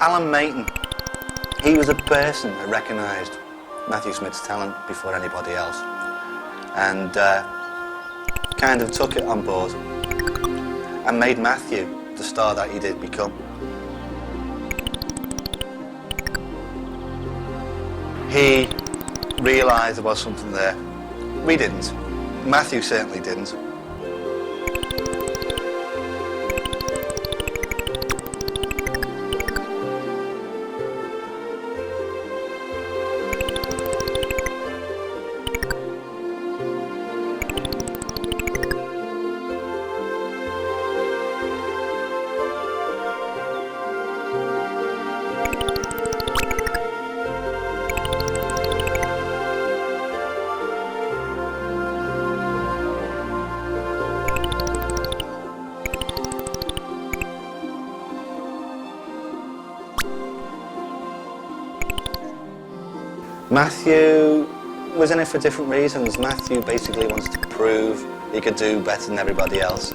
Alan Mayton, he was a person that recognised Matthew Smith's talent before anybody else, and kind of took it on board and made Matthew the star that he did become. He realised there was something there. We didn't. Matthew certainly didn't. Matthew was in it for different reasons. Matthew basically wanted to prove he could do better than everybody else.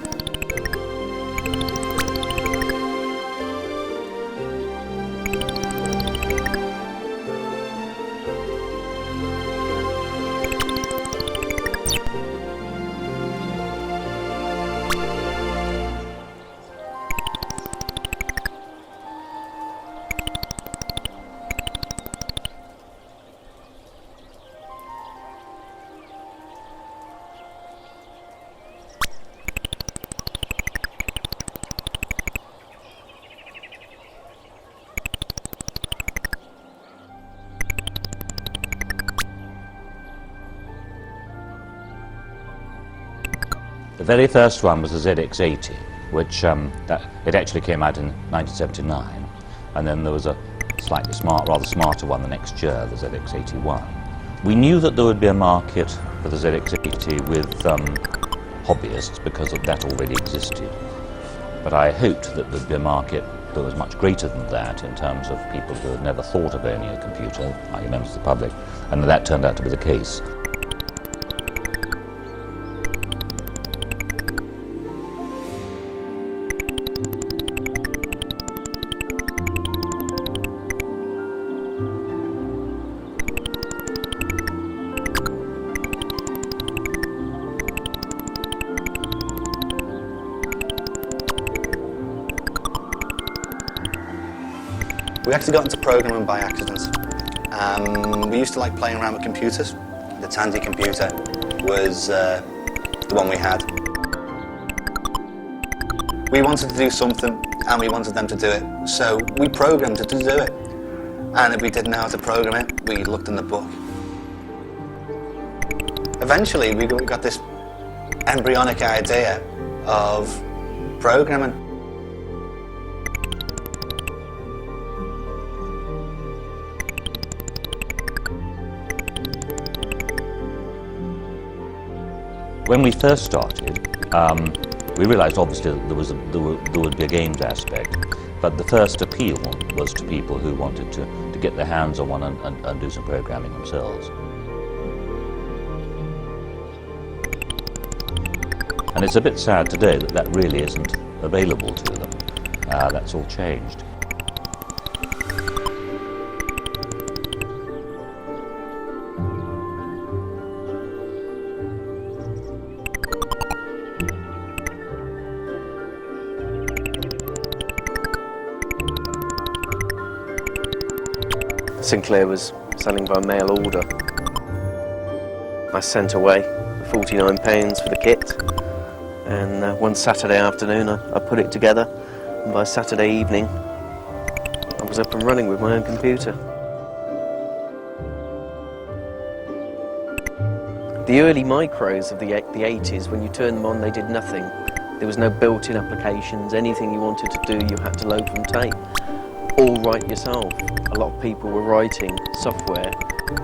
The very first one was the ZX80, which it actually came out in 1979, and then there was a rather smarter one the next year, the ZX81. We knew that there would be a market for the ZX80 with hobbyists because that already existed, but I hoped that there'd be a market that was much greater than that in terms of people who had never thought of owning a computer, i.e. members of the public, and that turned out to be the case. We actually got into programming by accident. We used to like playing around with computers. The Tandy computer was the one we had. We wanted to do something and we wanted them to do it, so we programmed it to do it. And if we didn't know how to program it, we looked in the book. Eventually we got this embryonic idea of programming. When we first started, we realised obviously that there would be a games aspect, but the first appeal was to people who wanted to get their hands on one and do some programming themselves. And it's a bit sad today that that really isn't available to them. That's all changed. Sinclair was selling by mail order. I sent away £49 for the kit, and one Saturday afternoon I put it together, and by Saturday evening I was up and running with my own computer. The early micros of the 80s, when you turned them on, they did nothing. There was no built-in applications. Anything you wanted to do, you had to load from tape. All write yourself. A lot of people were writing software.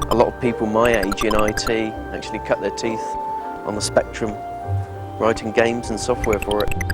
A lot of people my age in IT actually cut their teeth on the Spectrum, writing games and software for it.